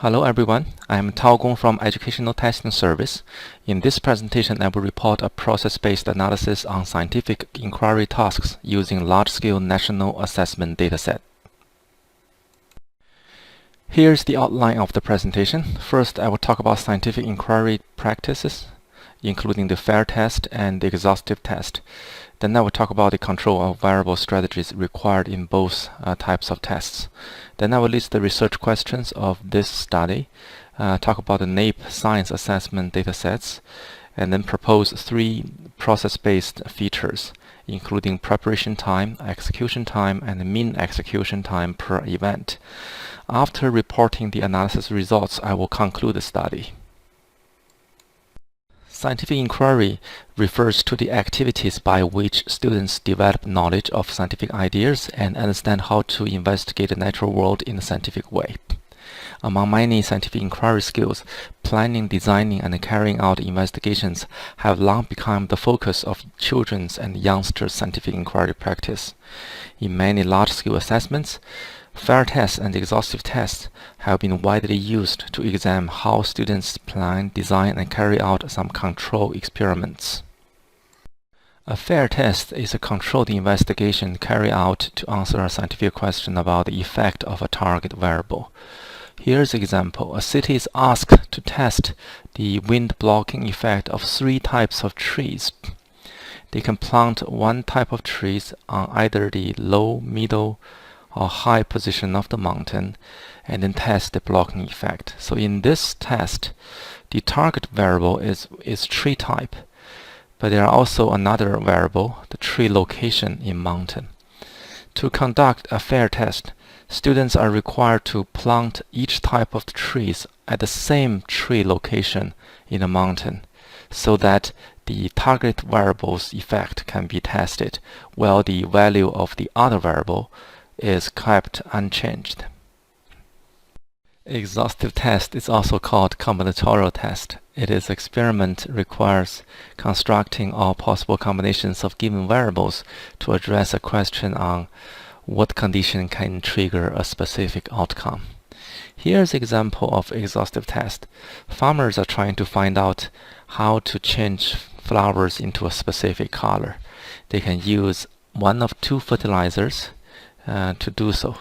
Hello everyone, I am Tao Gong from Educational Testing Service. In this presentation, I will report a process-based analysis on scientific inquiry tasks using large-scale national assessment dataset. Here's the outline of the presentation. First, I will talk about scientific inquiry practices, including the FAIR test and the exhaustive test. Then I will talk about the control of variable strategies required in both types of tests. Then I will list the research questions of this study, talk about the NAEP science assessment datasets, and then propose 3 process-based features, including preparation time, execution time, and mean execution time per event. After reporting the analysis results, I will conclude the study. Scientific inquiry refers to the activities by which students develop knowledge of scientific ideas and understand how to investigate the natural world in a scientific way. Among many scientific inquiry skills, planning, designing, and carrying out investigations have long become the focus of children's and youngsters' scientific inquiry practice. In many large-scale assessments, FAIR tests and exhaustive tests have been widely used to examine how students plan, design, and carry out some control experiments. A FAIR test is a controlled investigation carried out to answer a scientific question about the effect of a target variable. Here's an example. A city is asked to test the wind blocking effect of 3 types of trees. They can plant one type of trees on either the low, middle, or high position of the mountain and then test the blocking effect. So in this test, the target variable is tree type, but there are also another variable, the tree location in mountain. To conduct a FAIR test, students are required to plant each type of trees at the same tree location in a mountain so that the target variable's effect can be tested while the value of the other variable is kept unchanged. Exhaustive test is also called combinatorial test. It is experiment requires constructing all possible combinations of given variables to address a question on what condition can trigger a specific outcome. Here's an example of exhaustive test. Farmers are trying to find out how to change flowers into a specific color. They can use one of 2 fertilizers to do so.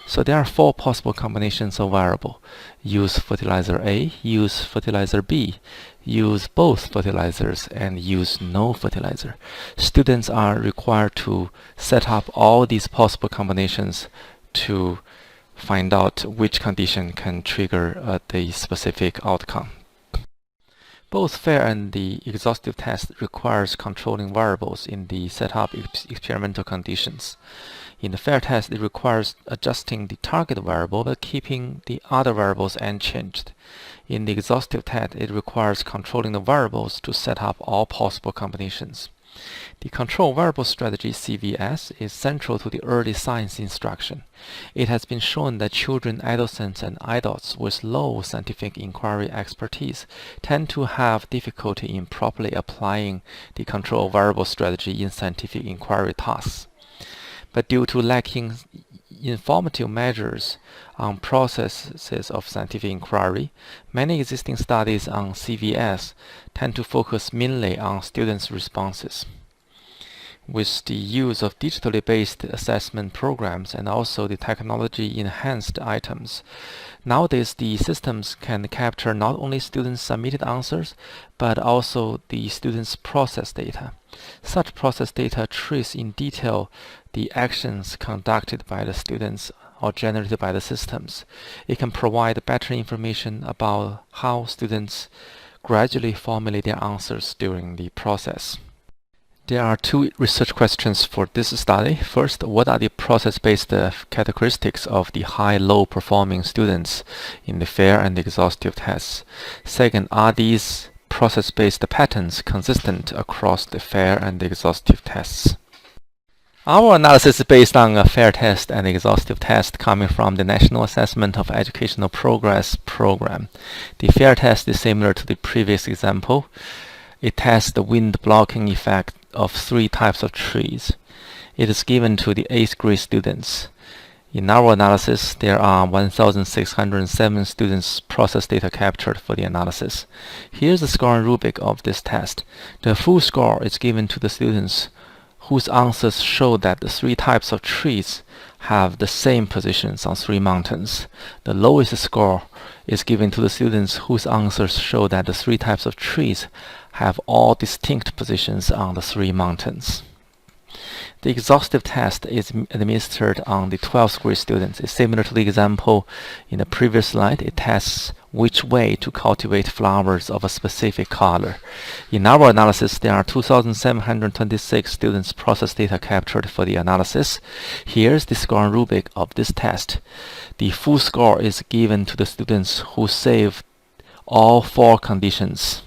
So there are 4 possible combinations of variable. Use fertilizer A, use fertilizer B, use both fertilizers, and use no fertilizer. Students are required to set up all these possible combinations to find out which condition can trigger the specific outcome. Both FAIR and the exhaustive test requires controlling variables in the setup experimental conditions. In the FAIR test, it requires adjusting the target variable but keeping the other variables unchanged. In the exhaustive test, it requires controlling the variables to set up all possible combinations. The control variable strategy, CVS, is central to the early science instruction. It has been shown that children, adolescents, and adults with low scientific inquiry expertise tend to have difficulty in properly applying the control variable strategy in scientific inquiry tasks. But due to lacking informative measures on processes of scientific inquiry, many existing studies on CVS tend to focus mainly on students' responses. With the use of digitally based assessment programs and also the technology-enhanced items, nowadays the systems can capture not only students' submitted answers, but also the students' process data. Such process data trace in detail the actions conducted by the students or generated by the systems. It can provide better information about how students gradually formulate their answers during the process. There are 2 research questions for this study. First, what are the process-based characteristics of the high-low performing students in the FAIR and exhaustive tests? Second, are these process-based patterns consistent across the FAIR and exhaustive tests? Our analysis is based on a FAIR test and exhaustive test coming from the National Assessment of Educational Progress program. The FAIR test is similar to the previous example. It tests the wind blocking effect of 3 types of trees. It is given to the 8th grade students. In our analysis, there are 1,607 students' process data captured for the analysis. Here's the scoring rubric of this test. The full score is given to the students whose answers show that the three types of trees have the same positions on three mountains. The lowest score is given to the students whose answers show that the three types of trees have all distinct positions on the three mountains. The exhaustive test is administered on the 12th grade students. It's similar to the example in the previous slide. It tests which way to cultivate flowers of a specific color. In our analysis, there are 2,726 students' process data captured for the analysis. Here's the scoring rubric of this test. The full score is given to the students who save all four conditions.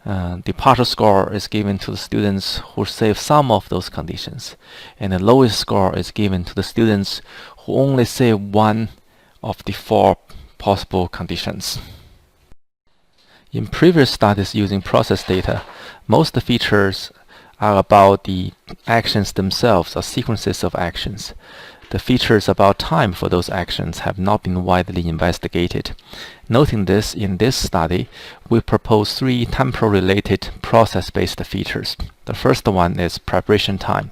The partial score is given to the students who save some of those conditions, and the lowest score is given to the students who only save one of the four possible conditions. In previous studies using process data, most features are about the actions themselves or sequences of actions. The features about time for those actions have not been widely investigated. Noting this, in this study, we propose three temporal-related process-based features. The first one is preparation time,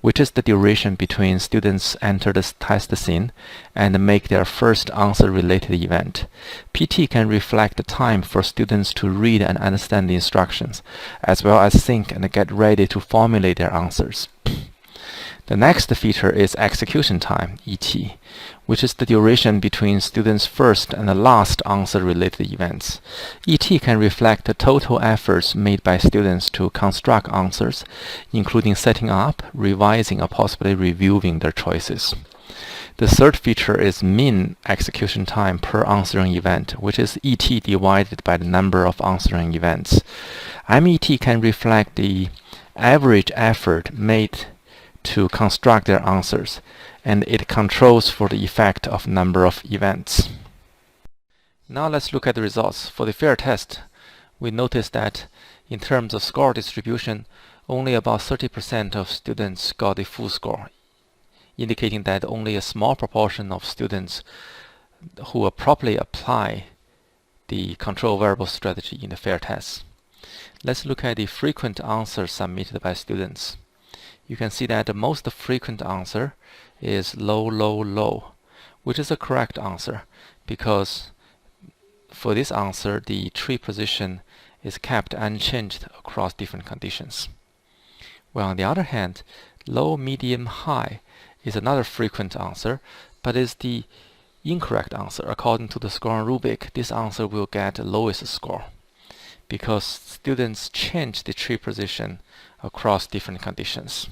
which is the duration between students enter the test scene and make their first answer-related event. PT can reflect the time for students to read and understand the instructions, as well as think and get ready to formulate their answers. The next feature is execution time, ET, which is the duration between students' first and last answer-related events. ET can reflect the total efforts made by students to construct answers, including setting up, revising, or possibly reviewing their choices. The third feature is mean execution time per answering event, which is ET divided by the number of answering events. MET can reflect the average effort made to construct their answers, and it controls for the effect of number of events. Now let's look at the results. For the FAIR test, we noticed that in terms of score distribution, only about 30% of students got a full score, indicating that only a small proportion of students who will properly apply the control variable strategy in the FAIR test. Let's look at the frequent answers submitted by students. You can see that the most frequent answer is low, low, low, which is a correct answer because for this answer, the tree position is kept unchanged across different conditions. Well, on the other hand, low, medium, high is another frequent answer, but is the incorrect answer. According to the scoring rubric, this answer will get the lowest score because students change the tree position across different conditions.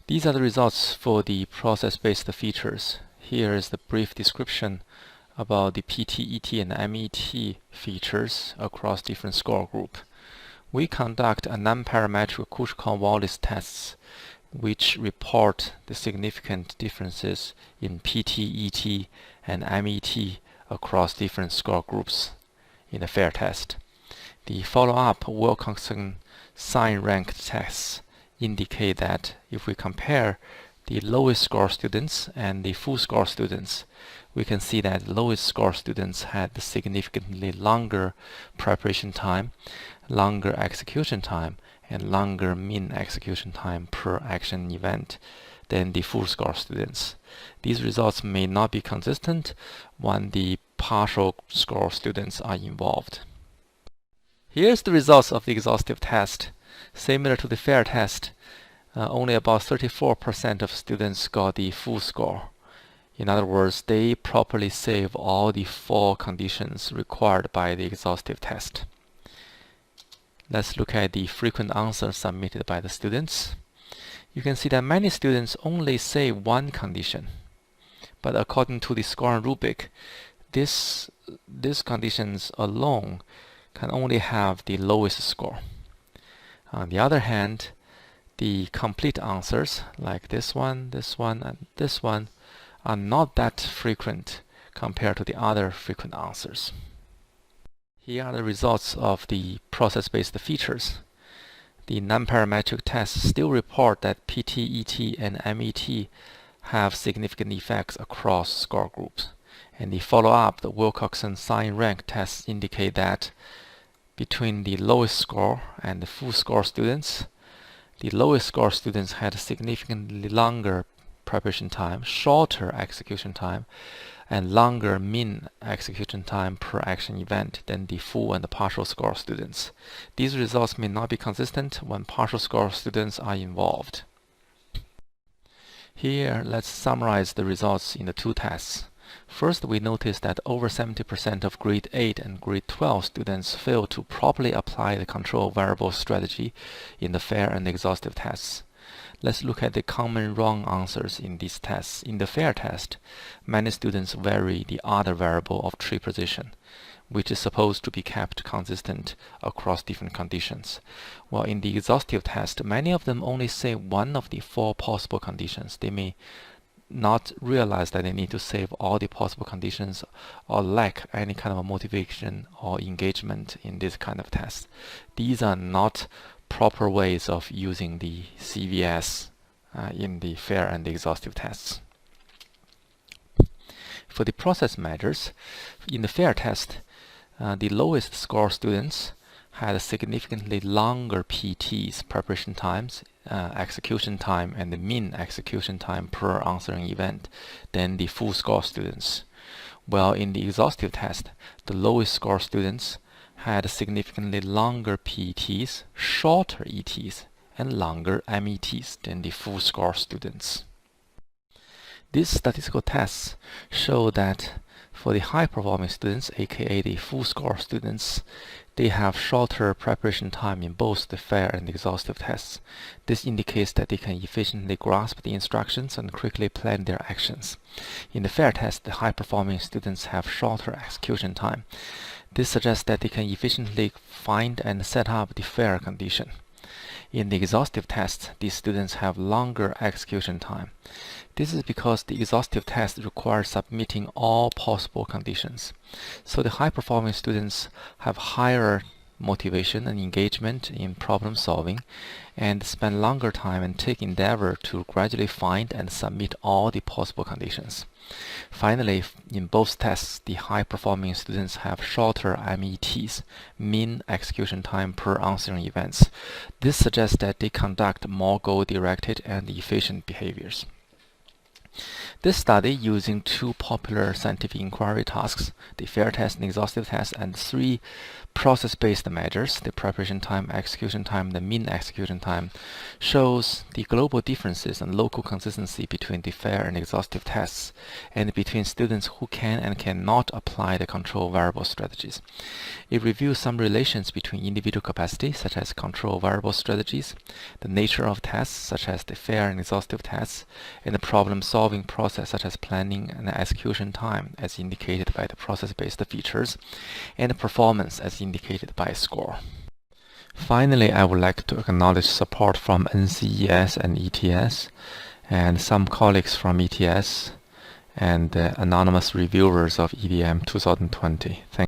These are the results for the process-based features. Here is the brief description about the PT, ET, and MET features across different score groups. We conduct a non-parametric Kushkov-Wallis tests which report the significant differences in PT, ET, and MET across different score groups in the FAIR test. The follow-up Wilcoxon sign rank tests indicate that if we compare the lowest score students and the full score students, we can see that the lowest score students had significantly longer preparation time, longer execution time, and longer mean execution time per action event than the full score students. These results may not be consistent when the partial score students are involved. Here's the results of the exhaustive test. Similar to the FAIR test, only about 34% of students got the full score. In other words, they properly save all the four conditions required by the exhaustive test. Let's look at the frequent answers submitted by the students. You can see that many students only save one condition, but according to the scoring rubric, these conditions alone can only have the lowest score. On the other hand, the complete answers, like this one, and this one, are not that frequent compared to the other frequent answers. Here are the results of the process-based features. The non-parametric tests still report that PT, ET, and MET have significant effects across score groups. And the follow-up, the Wilcoxon sign rank tests indicate that between the lowest score and the full score students, the lowest score students had significantly longer preparation time, shorter execution time, and longer mean execution time per action event than the full and the partial score students. These results may not be consistent when partial score students are involved. Here, let's summarize the results in the two tests. First, we noticed that over 70% of grade 8 and grade 12 students failed to properly apply the control variable strategy in the fair and exhaustive tests. Let's look at the common wrong answers in these tests. In the fair test, many students vary the other variable of tree position, which is supposed to be kept consistent across different conditions. While in the exhaustive test, many of them only say one of the 4 possible conditions. They may not realize that they need to save all the possible conditions or lack any kind of a motivation or engagement in this kind of test. These are not proper ways of using the CVS in the fair and the exhaustive tests. For the process measures, in the fair test, the lowest score students had significantly longer PTs, preparation times, execution time, and the mean execution time per answering event than the full score students. While in the exhaustive test, the lowest score students had significantly longer PETs, shorter ETs, and longer METs than the full score students. These statistical tests show that for the high-performing students, aka the full score students, they have shorter preparation time in both the fair and exhaustive tests. This indicates that they can efficiently grasp the instructions and quickly plan their actions. In the fair test, the high-performing students have shorter execution time. This suggests that they can efficiently find and set up the fair condition. In the exhaustive test, these students have longer execution time. This is because the exhaustive test requires submitting all possible conditions. So the high-performing students have higher motivation and engagement in problem solving and spend longer time and take endeavor to gradually find and submit all the possible conditions. Finally, in both tests, the high-performing students have shorter METs, mean execution time per answering events. This suggests that they conduct more goal-directed and efficient behaviors. This study, using 2 popular scientific inquiry tasks, the fair test and exhaustive test, and 3 process-based measures, the preparation time, execution time, the mean execution time, shows the global differences and local consistency between the fair and exhaustive tests, and between students who can and cannot apply the control variable strategies. It reviews some relations between individual capacity, such as control variable strategies, the nature of tests, such as the fair and exhaustive tests, and the problem-solving process, such as planning and execution time, as indicated by the process-based features, and performance, as indicated by a score. Finally, I would like to acknowledge support from NCES and ETS, and some colleagues from ETS, and anonymous reviewers of EDM 2020. Thank you.